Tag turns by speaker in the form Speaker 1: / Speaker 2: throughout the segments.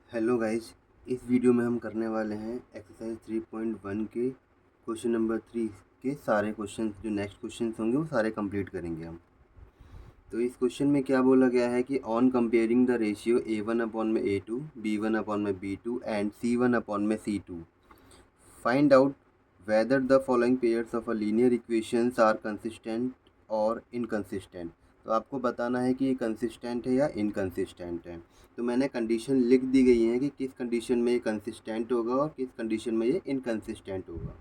Speaker 1: Hello guys, इस video में हम करने वाले हैं एक्सरसाइज 3.1 के क्वेश्चन नंबर 3 के सारे क्वेश्चन जो नेक्स्ट क्वेश्चन होंगे वो सारे कंप्लीट करेंगे हम। तो इस क्वेश्चन में क्या बोला गया है कि on comparing the ratio A1 upon में A2, B1 अपॉन में B2 एंड C1 अपॉन में C2, find out whether the following pairs of a linear equations are consistent और इनकंसिस्टेंट। तो आपको बताना है कि ये कंसिस्टेंट है या इनकंसिस्टेंट है। तो मैंने कंडीशन लिख दी गई है कि किस कंडीशन में ये कंसिस्टेंट होगा और किस कंडीशन में ये इनकंसिस्टेंट होगा।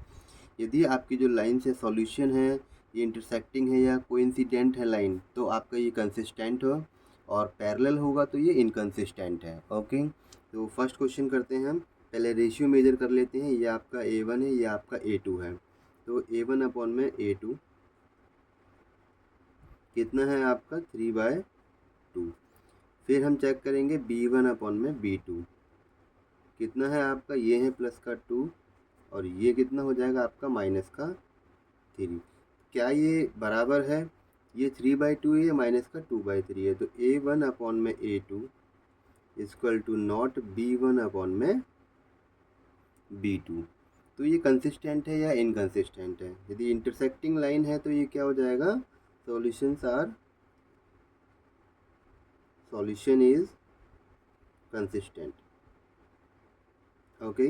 Speaker 1: यदि आपकी जो लाइन से सॉल्यूशन है ये इंटरसेक्टिंग है या कोइंसिडेंट है लाइन, तो आपका ये कंसिस्टेंट हो, और पैरेलल होगा तो ये इनकंसिस्टेंट है। ओके, तो फर्स्ट क्वेश्चन करते हैं हम। पहले रेशियो मेजर कर लेते हैं। ये आपका A1 है, ये आपका A2 है। तो A1 अपॉन में A2 कितना है आपका 3/2। फिर हम चेक करेंगे B1 अपॉन में B2 कितना है आपका, ये है प्लस का 2 और ये कितना हो जाएगा आपका माइनस का 3। क्या ये बराबर है? ये 3/2 है, ये माइनस का 2/3 है। तो A1 अपॉन में A2 equal to not B1 upon में B2। तो ये कंसिस्टेंट है या इनकंसिस्टेंट है? यदि इंटरसेक्टिंग लाइन है तो ये क्या हो जाएगा, solution is consistent. Okay,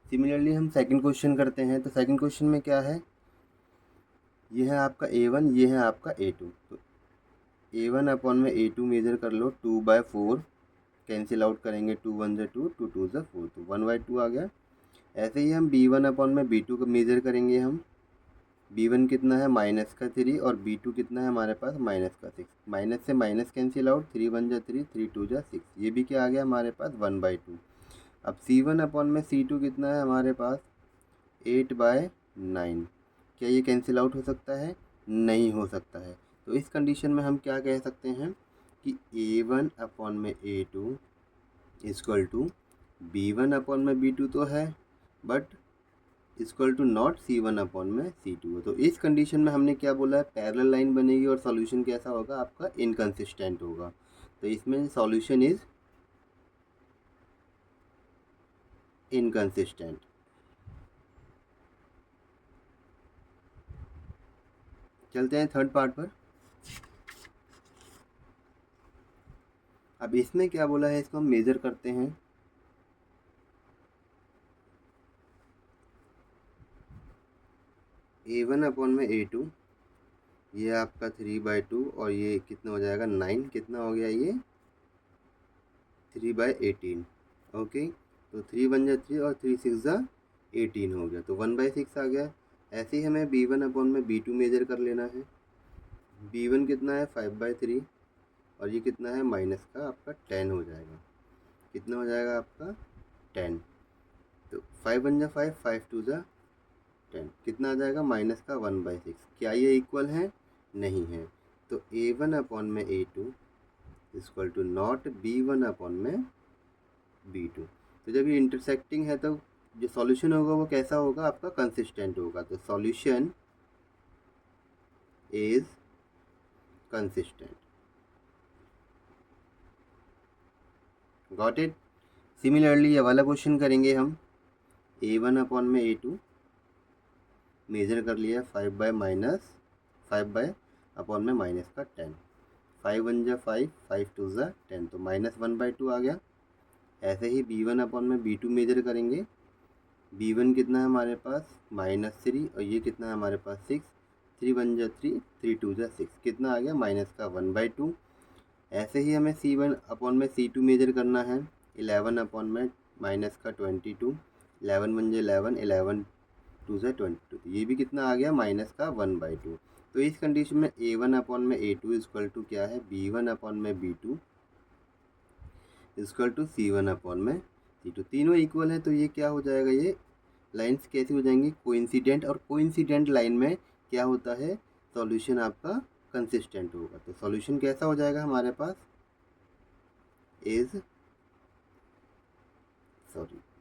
Speaker 1: similarly हम सेकंड क्वेश्चन करते हैं। तो सेकंड क्वेश्चन में क्या है, ये है आपका A1, ये है आपका A2। तो A1 अपॉन में A2 मेजर कर लो, 2/4 कैंसिल आउट करेंगे, 2 1 ज़ा 2, 2 2 ज़ा 4, तो 1/2 आ गया। ऐसे ही हम B1 अपॉन में B2 को मेजर करेंगे हम। B1 कितना है माइनस का 3 और B2 कितना है हमारे पास माइनस का 6। माइनस से माइनस कैंसिल आउट, 3 1 ज़ा 3, 3 2 ज़ा 6, ये भी क्या आ गया हमारे पास 1/2। अब C1 अपॉन में C2 कितना है हमारे पास 8/9। क्या ये कैंसिल आउट हो सकता है? नहीं हो सकता है। तो इस कंडीशन में हम क्या कह सकते हैं कि A1 अपॉन में A2 equal to B1 upon में B2 तो है, but equal to not C1 upon में C2 है। तो इस कंडीशन में हमने क्या बोला है, पैरेलल लाइन बनेगी और सॉल्यूशन कैसा होगा आपका, इनकंसिस्टेंट होगा। तो इसमें सॉल्यूशन इज इनकंसिस्टेंट। चलते हैं थर्ड पार्ट पर। अब इसमें क्या बोला है, इसको हम मेजर करते हैं। A1 अपॉन में A2, ये आपका 3/2 और ये कितना हो जाएगा 9, कितना हो गया ये 3/18। ओके, तो 3 1 जा 3 और 3 6 जा 18 हो गया, तो 1/6 आ गया। ऐसे ही हमें B1 अपॉन में B2 मेजर कर लेना है। B1 कितना है 5/3 और ये कितना है माइनस का आपका 10 हो जाएगा। कितना हो जाएगा आपका 10। तो 5 1 जा 5, 5 2 जा 10, कितना आ जाएगा माइनस का 1/6। क्या ये इक्वल है? नहीं है। तो A1 अपॉन में A2 equal to not B1 upon में B2। तो जब ये इंटरसेक्टिंग है तो जो सॉल्यूशन होगा वो कैसा होगा आपका, कंसिस्टेंट होगा। तो solution is consistent. Got it. Similarly ये वाला क्वेश्चन करेंगे हम। A1 अपॉन में A2 मेजर कर लिया 5 अपॉन में माइनस का 10। 5 1 जा 5, 5 2 जा 10, तो माइनस 1/2 आ गया। ऐसे ही B1 अपॉन में B2 मेजर करेंगे। B1 कितना है हमारे पास -3 और ये कितना है हमारे पास 6। 3 1 जा 3, 3 2 जा 6, कितना आ गया माइनस का 1/2। ऐसे ही हमें C1 अपॉन में C2 मेजर करना है। 11 अपॉन में माइनस का 22, 11 1 जा 11, 11 2 जा 22, तो ये भी कितना आ गया माइनस का 1/2। तो इस कंडीशन में A1 अपॉन में A2 इक्वल टू क्या है, B1 अपॉन में B2 equal to C1 upon में C2। तीनों इक्वल है तो ये क्या हो जाएगा, ये लाइंस कैसी हो जाएंगी, कोइंसिडेंट। और कोइंसिडेंट लाइन में क्या होता है, सॉल्यूशन आपका कंसिस्टेंट होगा। तो सॉल्यूशन कैसा हो जाएगा हमारे पास, इज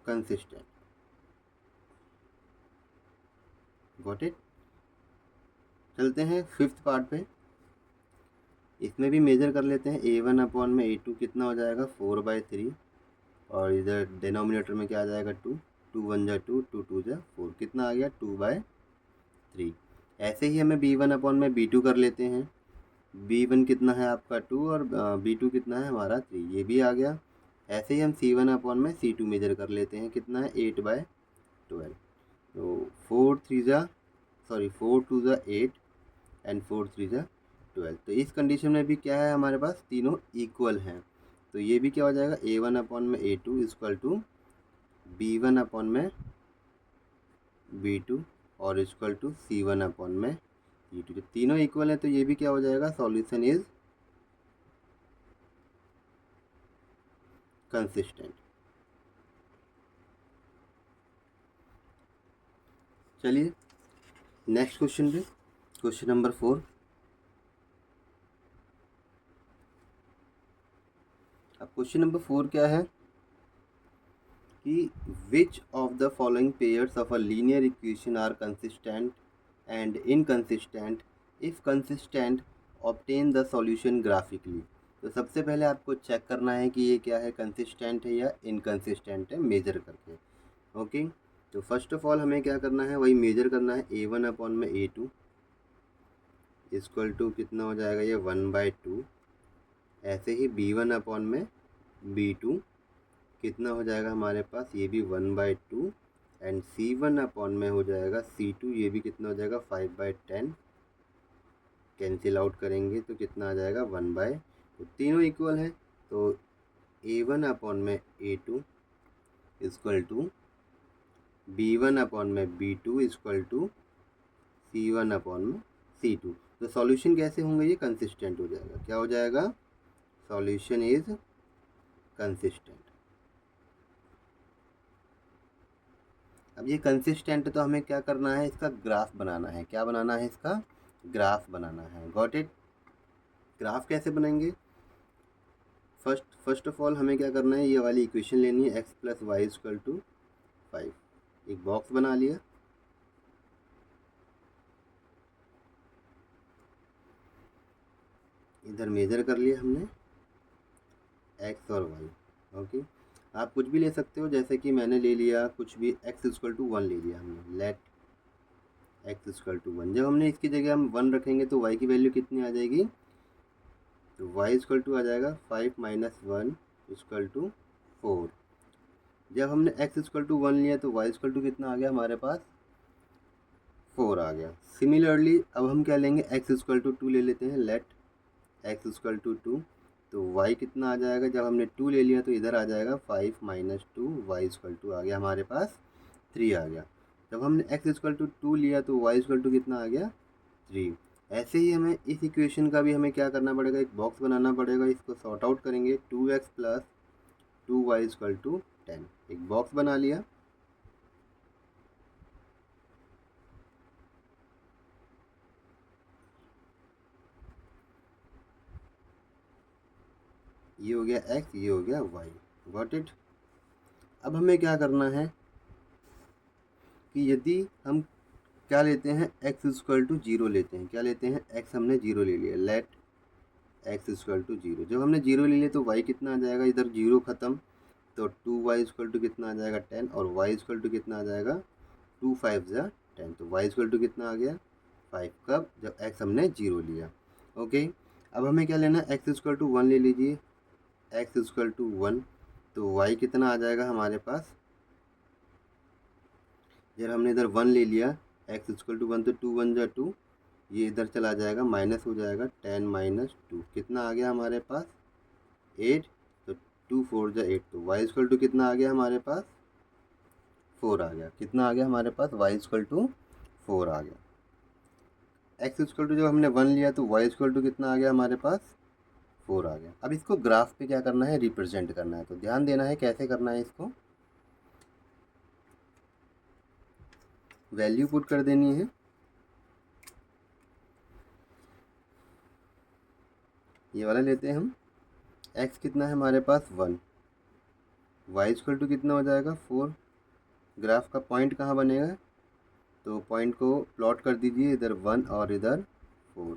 Speaker 1: कंसिस्टेंट। Got it. चलते हैं फिफ्थ पार्ट पे। इसमें भी मेजर कर लेते हैं। A1 अपॉन में A2 कितना हो जाएगा 4/3, और इधर डिनोमिनेटर में क्या आ जाएगा 2, 2 1 जा 2, 2 2 जा 4, कितना आ गया 2/3। ऐसे ही हमें B1 अपॉन में B2 कर लेते हैं। B1 कितना है आपका 2 और B2 कितना है हमारा 3, ये भी आ गया। ऐसे ही हम C1 अपॉन में C2 मेजर कर लेते हैं, कितना है 8/12। तो 4 2 जा 8 एंड 4 3 जा 12। तो इस कंडीशन में भी क्या है हमारे पास, तीनों इक्वल हैं। तो ये भी क्या हो जाएगा A1 अपॉन में A2 equal to B1 upon में B2 और इक्वल टू C1 अपॉन में C2। जब तीनों इक्वल है तो ये भी क्या हो जाएगा, सॉल्यूशन इज कंसिस्टेंट। चलिए नेक्स्ट क्वेश्चन पे, क्वेश्चन नंबर 4। अब क्वेश्चन नंबर 4 क्या है कि which of the following pairs of a linear equation are consistent and inconsistent, if consistent obtain the solution graphically. तो सबसे पहले आपको चेक करना है कि ये क्या है, कंसिस्टेंट है या इनकंसिस्टेंट है, मेजर करके। ओके, तो फर्स्ट ऑफ ऑल हमें क्या करना है, वही मेजर करना है। A1 अपॉन में A2 इक्वल टू कितना हो जाएगा ये 1/2। ऐसे ही B1 अपॉन में B2 कितना हो जाएगा हमारे पास, ये भी 1/2। एंड C1 अपॉन में हो जाएगा C2, ये भी कितना हो जाएगा 5/10। कैंसिल आउट करेंगे तो कितना आ जाएगा 1/, तो तीनों इक्वल है। तो A1 अपॉन में A2 equal to B1 upon में B2 equal to C1 upon में C2। तो सॉल्यूशन कैसे होंगे, ये कंसिस्टेंट हो जाएगा। क्या हो जाएगा, सॉल्यूशन इज कंसिस्टेंट। अब ये कंसिस्टेंट तो हमें क्या करना है, इसका ग्राफ बनाना है। क्या बनाना है, इसका ग्राफ बनाना है। Got it. ग्राफ कैसे बनाएंगे, फर्स्ट ऑफ ऑल हमें क्या करना है, ये वाली इक्वेशन लेनी है x + y = 5। एक बॉक्स बना लिया, इधर मेजर कर लिया हमने x और y। ओके, आप कुछ भी ले सकते हो, जैसे कि मैंने ले लिया कुछ भी, x = 1 ले लिया हमने। Let x = 1। जब हमने इसकी जगह हम 1 रखेंगे तो y की वैल्यू कितनी आ जाएगी, तो y = आ जाएगा 5 - 1 = 4। जब हमने x = 1 लिया तो y = कितना आ गया हमारे पास, 4 आ गया। सिमिलरली अब हम क्या लेंगे, x = 2 ले लेते हैं। लेट x = 2, तो y कितना आ जाएगा, जब हमने 2 ले लिया तो इधर आ जाएगा 5 - 2, y = आ गया हमारे पास 3 आ गया। जब हमने x = 2 लिया तो y = कितना आ गया 3। ऐसे ही हमें इस इक्वेशन का भी हमें क्या करना पड़ेगा, एक बॉक्स बनाना पड़ेगा। इसको सॉर्ट आउट करेंगे, 2x + 2y = 10। एक बॉक्स बना लिया, ये हो गया x, ये हो गया y। Got it. अब हमें क्या करना है कि यदि हम क्या लेते हैं, x = 0 लेते हैं। क्या लेते हैं, x हमने 0 ले लिया। Let x = 0। जब हमने 0 ले लिया तो y कितना आ जाएगा, इधर 0 ख़त्म, तो 2y = कितना आ जाएगा 10, और y = कितना आ जाएगा 2 5 जा 10। तो y = कितना आ गया 5, कब, जब x हमने 0 लिया। ओके, अब हमें क्या लेना है, x = 1 ले लीजिए। x = 1, तो y कितना आ जाएगा हमारे पास, जब हमने इधर 1 ले लिया, x = 1, तो 2 1 जा 2, ये इधर चला जाएगा, माइनस हो जाएगा, 10 - 2 कितना आ गया हमारे पास 8। तो 2 4 जा 8, तो y = कितना आ गया हमारे पास 4 आ गया। कितना आ गया हमारे पास, y = 4 आ गया। x = जब हमने 1 लिया तो y = कितना आ गया हमारे पास 4 आ गया। अब इसको ग्राफ पे क्या करना है, रिप्रेजेंट करना है। तो ध्यान देना है कैसे करना है, इसको वैल्यू पुट कर देनी है। ये वाला लेते हैं हम, x कितना है हमारे पास 1, y = कितना हो जाएगा 4। ग्राफ का पॉइंट कहाँ बनेगा, तो पॉइंट को प्लॉट कर दीजिए, इधर 1 और इधर 4।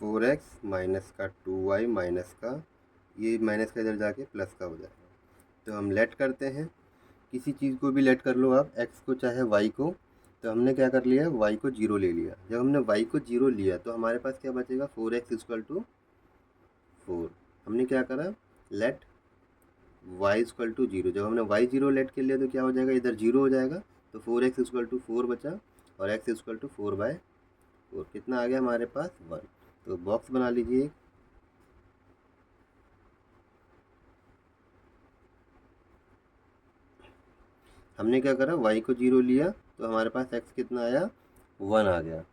Speaker 1: 4x माइनस का 2y माइनस का, ये माइनस का इधर जाके प्लस का हो जाएगा। तो हम लेट करते हैं, किसी चीज़ को भी लेट कर लो आप, x को चाहे y को। तो हमने क्या कर लिया, y को 0 ले लिया। जब हमने y को 0 लिया तो हमारे पास क्या बचेगा, 4x इक्वल टू 4। हमने क्या करा, लेट y इक्वल टू 0। जब हमने y 0 लेट कर लिया तो क्या हो जाएगा, इधर 0 हो जाएगा। तो 4x इक्वल टू 4 बचा और x इक्वल टू 4/4। कितना आ गया हमारे पास, 1। तो बॉक्स बना लीजिए। हमने क्या करा, y को 0 लिया तो हमारे पास x कितना आया, 1 आ गया।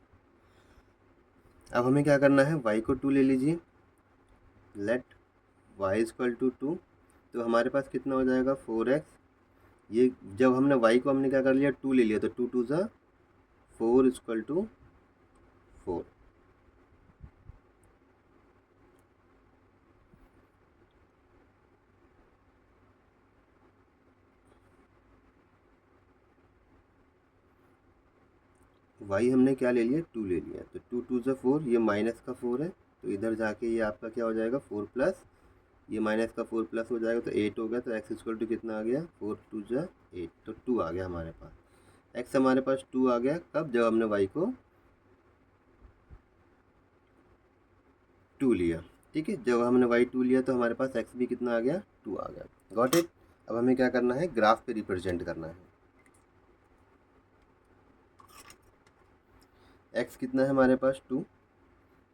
Speaker 1: अब हमें क्या करना है, y को 2 ले लीजिए, लेट y इक्वल टू 2। तो हमारे पास कितना हो जाएगा, 4x। ये जब हमने y को हमने क्या कर लिया, 2 ले लिया, तो 2 2 ज़ा 4 इक्वल टू 4। y हमने क्या ले लिया, 2 ले लिया। तो 2 2 ज़ा 4, ये माइनस का 4 है। तो इधर जाके ये आपका क्या हो जाएगा, 4 प्लस, ये माइनस का 4 प्लस हो जाएगा तो 8 हो गया। तो x इक्वल टू कितना आ गया, 4 2 ज़ा 8। तो 2 आ गया हमारे पास, x हमारे पास 2 आ गया। कब, जब हमने y को 2 लिया। ठीक है, जब हमने y 2 लिया तो हमारे पास x भी कितना आ गया, 2 आ गया। Got it. अब हमें क्या करना है, ग्राफ पे रिप्रेजेंट करना है। x कितना है हमारे पास, 2।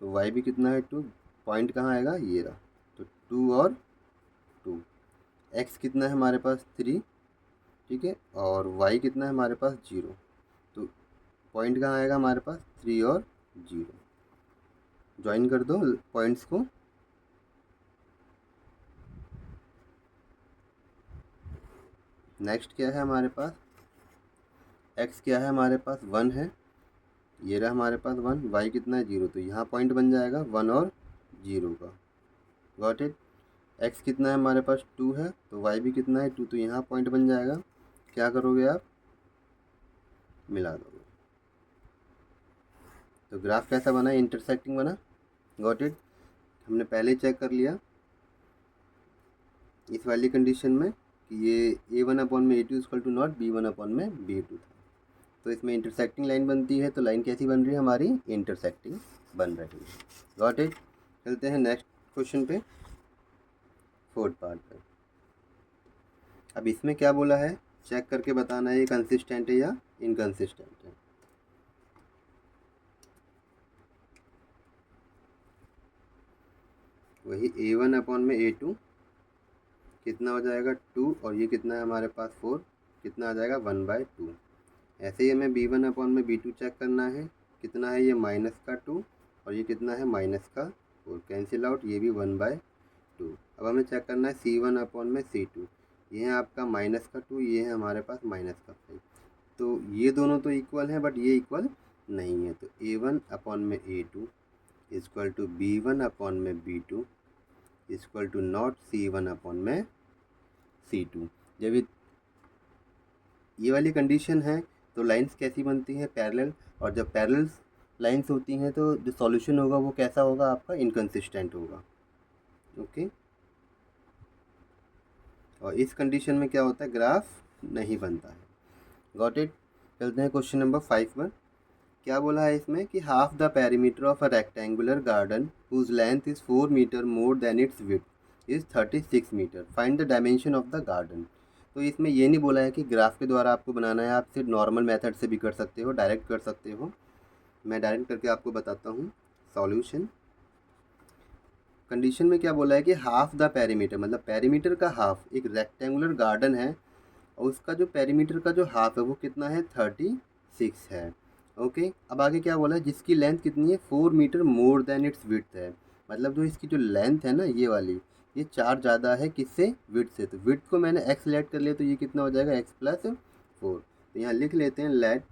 Speaker 1: तो y भी कितना है, 2। पॉइंट कहाँ आएगा, ये रहा। तो 2 और 2। x कितना है हमारे पास, 3। ठीक है, और y कितना है हमारे पास, 0। तो पॉइंट कहाँ आएगा हमारे पास, 3 और 0। ज्वाइन कर दो पॉइंट्स को। नेक्स्ट क्या है हमारे पास, x क्या है हमारे पास, 1 है। ये रहा हमारे पास 1। y कितना है, 0। तो यहाँ पॉइंट बन जाएगा 1 और 0 का। Got it. x कितना है हमारे पास, 2 है। तो y भी कितना है, 2। तो यहाँ पॉइंट बन जाएगा। क्या करोगे आप, मिला दोगे। तो ग्राफ कैसा बना, इंटरसेक्टिंग बना। Got it. हमने पहले चेक कर लिया इस वाली कंडीशन में कि ये a1/a2 equal to not b1/b2 था। तो इसमें इंटरसेक्टिंग लाइन बनती है। तो लाइन कैसी बन रही है हमारी, इंटरसेक्टिंग बन रही है। Got it. चलते हैं नेक्स्ट क्वेश्चन पे, फोर्थ पार्ट पे। अब इसमें क्या बोला है, चेक करके बताना है ये कंसिस्टेंट है या इनकंसिस्टेंट है। वही a1/a2 कितना हो जाएगा, 2। और ये कितना है हमारे पास, 4। कितना आ जाएगा, 1/2। ऐसे ही हमें b1/b2 चेक करना है। कितना है ये, माइनस का 2। और ये कितना है, माइनस का 4। कैंसिल आउट, ये भी 1/2। अब हमें चेक करना है c1/c2। ये है आपका माइनस का 2, ये है हमारे पास माइनस का 5। तो ये दोनों तो इक्वल हैं, बट ये इक्वल नहीं है। तो a1/a2 equal to b1/b2 equal to not c1/c2। जब ये वाली कंडीशन है तो लाइंस कैसी बनती हैं, पैरेलल। और जब पैरेलल लाइंस होती हैं तो जो सॉल्यूशन होगा वो कैसा होगा आपका, इनकंसिस्टेंट होगा। ओके। और इस कंडीशन में क्या होता है, ग्राफ नहीं बनता है। Got it. चलते हैं क्वेश्चन नंबर 5 पर। क्या बोला है इसमें कि half the perimeter of a rectangular garden whose length is 4 metre more than its width is 36 metre, find the dimension of the garden. तो इसमें ये नहीं बोला है कि ग्राफ के द्वारा आपको बनाना है, आप सिर्फ नॉर्मल मेथड से भी कर सकते हो, डायरेक्ट कर सकते हो। मैं डायरेक्ट करके आपको बताता हूँ सॉल्यूशन। कंडीशन में क्या बोला है कि हाफ द पेरीमीटर, मतलब पेरीमीटर का हाफ, एक रेक्टेंगुलर गार्डन है और उसका जो पेरीमीटर का जो हाफ है वो कितना है, 36 है। ओके। अब आगे क्या बोला है, जिसकी लेंथ कितनी है, 4 metre more than its width है। मतलब जो इसकी जो लेंथ है ना, ये वाली, ये 4 ज़्यादा है किससे, विड्थ से। तो विड्थ को मैंने x लेट कर लिया, तो ये कितना हो जाएगा, x+4। तो यहाँ लिख लेते हैं लेट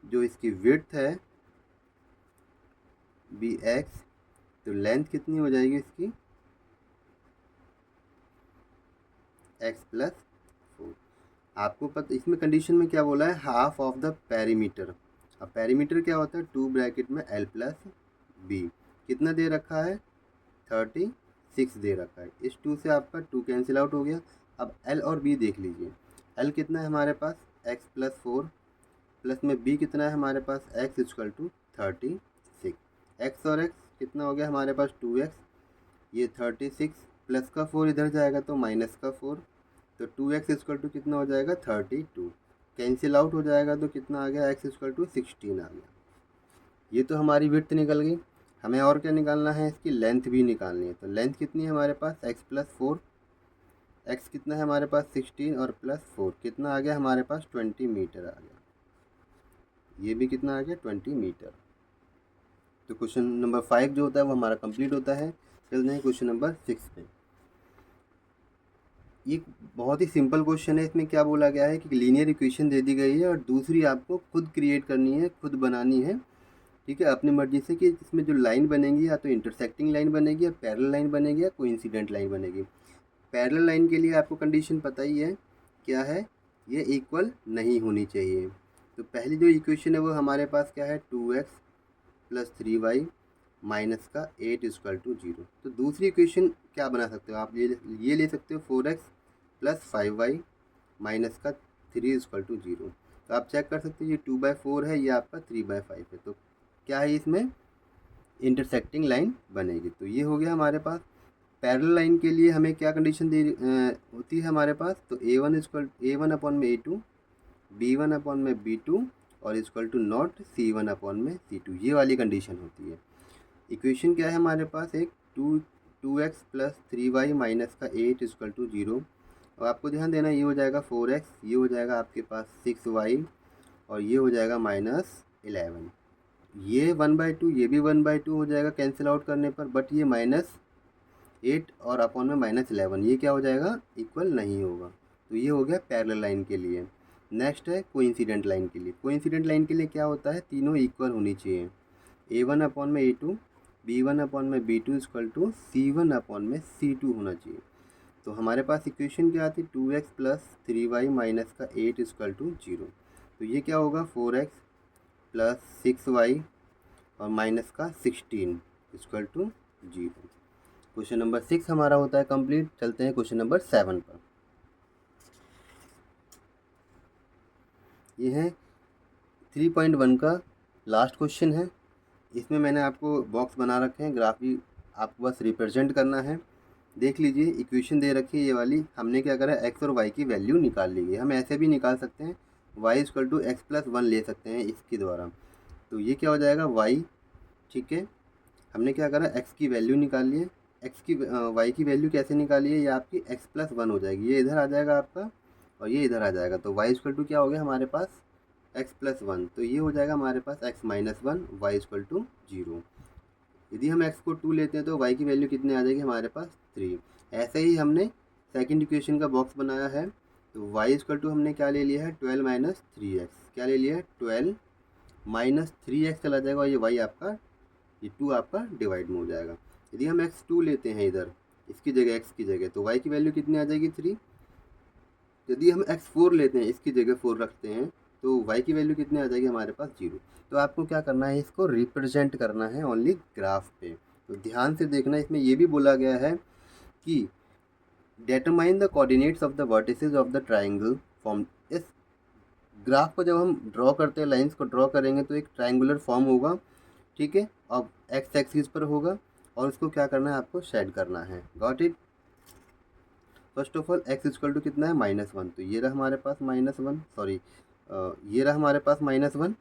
Speaker 1: जो इसकी विड्थ है bx, तो लेंथ कितनी हो जाएगी इसकी, x+4। आपको पता इसमें कंडीशन में क्या बोला है, हाफ ऑफ द पेरीमीटर। अब पेरीमीटर क्या होता है, 2 ब्रैकेट में l+b। कितना दे रखा है, 36 दे रखा है। इस 2 से आपका 2 कैंसिल आउट हो गया। अब एल और बी देख लीजिए। एल कितना है हमारे पास, x प्लस 4 प्लस में बी कितना है हमारे पास, x इक्वल टू 36। एक्स और एक्स कितना हो गया हमारे पास 2x, ये 36 प्लस का 4 इधर जाएगा तो माइनस का 4, तो 2x इक्वल टू कितना हो जाएगा 32। कैंसिल आउट हो जाएगा तो कितना आ गया, x इक्वल टू 16 आ गया। ये तो हमारी विड्थ निकल गई। हमें और क्या निकालना है, इसकी लेंथ भी निकालनी है। तो लेंथ कितनी है हमारे पास, x प्लस 4, x कितना है हमारे पास 16 और प्लस 4 कितना आ गया हमारे पास 20 मीटर आ गया। ये भी कितना आ गया 20 मीटर। तो क्वेश्चन नंबर 5 जो होता है वो हमारा कंप्लीट होता है। चलते हैं क्वेश्चन नंबर 6 पे। ये बहुत ही सिंपल क्वेश्चन है। इसमें क्या बोला गया है कि लीनियर इक्वेशन दे दी गई है और दूसरी आपको खुद क्रिएट करनी है, खुद बनानी है, ठीक है, अपनी मर्जी से, कि इसमें जो लाइन बनेगी या तो इंटरसेक्टिंग लाइन बनेगी या पैरेलल लाइन बनेगी या कोइंसिडेंट लाइन बनेगी। पैरेलल लाइन के लिए आपको कंडीशन पता ही है क्या है, ये इक्वल नहीं होनी चाहिए। तो पहली जो इक्वेशन है वो हमारे पास क्या है, 2x प्लस 3y माइनस का 8 इक्वल टू 0। तो दूसरी इक्वेशन क्या बना सकते हो आप, ये ले सकते हो 4x प्लस 5y माइनस का 3 इक्वल टू 0। तो आप चेक कर सकते हो ये 2/4 है, ये आपका 3/5 है। तो क्या है, इसमें इंटरसेक्टिंग लाइन बनेगी। तो ये हो गया हमारे पास। पैरेलल लाइन के लिए हमें क्या कंडीशन होती है हमारे पास, तो a1 अपॉन में a2, b1 अपॉन में b2 और equal to not c1 upon में c2, ये वाली कंडीशन होती है। इक्वेशन क्या है हमारे पास, एक 2x प्लस 3y माइनस का 8 इक्वल टू 0। और आपको ध्यान देना, ये हो जाएगा 4x, ये हो जाएगा आपके पास 6y और ये हो जाएगा -11। ये 1/2, ये भी 1/2 हो जाएगा कैंसिल आउट करने पर, बट ये -8 और अपॉन में -11 ये क्या हो जाएगा, इक्वल नहीं होगा। तो ये हो गया पैरेलल लाइन के लिए। नेक्स्ट है कोइंसिडेंट लाइन के लिए। कोइंसिडेंट लाइन के लिए क्या होता है, तीनों इक्वल होनी चाहिए। a1 अपॉन में a2, b1 अपॉन में b2 equal to c1 upon में c2 होना चाहिए। तो हमारे पास इक्वेशन क्या आती है, 2x प्लस 3y माइनस का 8 इक्वल टू 0। तो ये क्या होगा, 4x प्लस 6y और माइनस का 16 इक्वल टू 0। क्वेश्चन नंबर 6 हमारा होता है कंप्लीट। चलते हैं क्वेश्चन नंबर 7 पर। ये है 3.1 का लास्ट क्वेश्चन है। इसमें मैंने आपको बॉक्स बना रखे हैं, ग्राफ भी आपको बस रिप्रेजेंट करना है। देख लीजिए इक्वेशन दे रखी है ये वाली, हमने क्या करा, x और y की वैल्यू निकाल ली है। हम ऐसे भी निकाल सकते हैं, y equal to x plus 1 ले सकते हैं इसके द्वारा। तो ये क्या हो जाएगा y, ठीक है, हमने क्या करा, x की वैल्यू निकाल ली है। y की वैल्यू कैसे निकाली है, ये आपकी x प्लस 1 हो जाएगी, ये इधर आ जाएगा आपका और ये इधर आ जाएगा। तो y इक्वल टू क्या हो गया हमारे पास, x प्लस 1, तो ये हो जाएगा हमारे पास x minus 1, y equal to 0। यदि हम x को 2 लेते हैं तो y की वैल्यू कितनी आ जाएगी हमारे पास 3। ऐसे ही हमने सेकंड इक्वेशन का बॉक्स बनाया है। तो y इक्वल टू हमने क्या ले लिया है, 12 माइनस 3x, क्या ले लिया है 12 माइनस 3x चला जाएगा और ये y आपका, ये 2 आपका डिवाइड में हो जाएगा। यदि हम x2 लेते हैं इधर इसकी जगह, x की जगह, तो y की वैल्यू कितनी आ जाएगी 3। यदि हम x4 लेते हैं इसकी जगह 4 रखते हैं तो y की वैल्यू कितनी आ जाएगी हमारे पास 0। तो आपको क्या करना है, इसको रिप्रेजेंट करना है ओनली ग्राफ पे। तो ध्यान से देखना, इसमें ये भी बोला गया है कि determine the coordinates of the vertices of the triangle form. इस ग्राफ को जब हम ड्रॉ करते हैं, लाइंस को ड्रॉ करेंगे तो एक ट्राइंगुलर फॉर्म होगा, ठीक है, अब एक्स एक्सिस पर होगा और उसको क्या करना है, आपको शेड करना है। Got it. First of all x equal to कितना है -1, तो ये रहा हमारे पास -1, सॉरी ये रहा हमारे पास -1।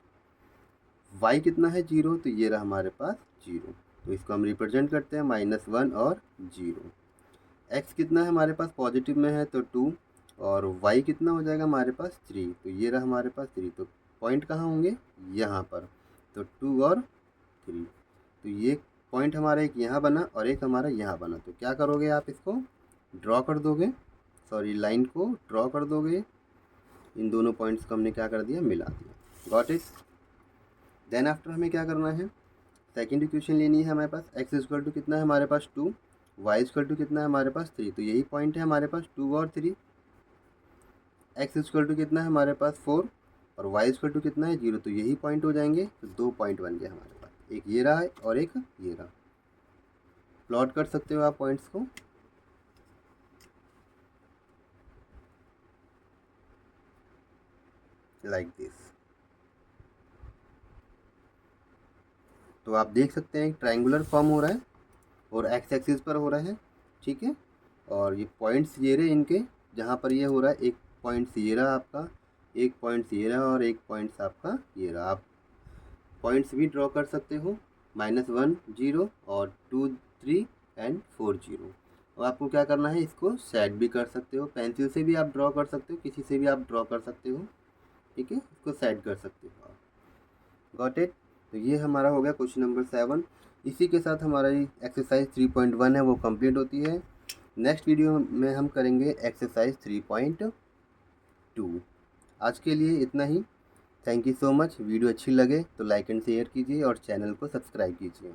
Speaker 1: वाई कितना है 0, तो ये रहा हमारे पास 0। तो इसको हम रिप्रेजेंट करते हैं -1 और 0। एक्स कितना है हमारे पास पॉजिटिव में है तो 2 और वाई कितना हो जाएगा हमारे पास 3, तो ये रहा हमारे पास 3। तो पॉइंट कहाँ होंगे, यहाँ पर, तो 2 और 3। तो ये पॉइंट हमारा एक यहाँ बना और एक हमारा यहाँ बना। तो क्या करोगे आप, इसको ड्रॉ कर दोगे, सॉरी लाइन को ड्रॉ कर दोगे। इन दोनों पॉइंट्स को हमने क्या कर दिया, मिला दिया। Got it. देन आफ्टर हमें क्या करना है, सेकंड इक्वेशन लेनी है हमारे पास। एक्स इक्वल टू कितना है हमारे पास 2, वाई इक्वल टू कितना है हमारे पास 3, तो यही पॉइंट है हमारे पास 2 और 3। एक्स इक्वल टू कितना है हमारे पास 4 और वाई इक्वल टू कितना है 0, तो यही पॉइंट हो जाएंगे। तो 2 पॉइंट बन गया हमारे पास, एक ये रहा है और एक ये रहा। प्लॉट कर सकते हो आप पॉइंट्स को। Like this. तो आप देख सकते हैं एक ट्रायंगुलर फॉर्म हो रहा है और एक्स एक्सिस पर हो रहा है, ठीक है। और ये पॉइंट्स ये रहे इनके, जहाँ पर ये हो रहा है, एक पॉइंट्स ये रहा आपका, एक पॉइंट्स ये रहा और एक पॉइंट्स आपका ये रहा। आप पॉइंट्स भी ड्रॉ कर सकते हो, -1 0 और 2 3 एंड 4 0। और आपको क्या करना है, इसको सेट भी कर सकते हो, पेंसिल से भी आप ड्रॉ कर सकते हो, किसी से भी आप ड्रॉ कर सकते हो, ठीक है। इसको सेट कर सकते हो आप। Got it. तो ये हमारा हो गया क्वेश्चन नंबर 7। इसी के साथ हमारा ये एक्सरसाइज 3.1 है वो कंप्लीट होती है। नेक्स्ट वीडियो में हम करेंगे एक्सरसाइज 3.2। आज के लिए इतना ही। Thank you so much. Video अच्छी लगे तो लाइक एंड शेयर कीजिए और चैनल को सब्सक्राइब कीजिए।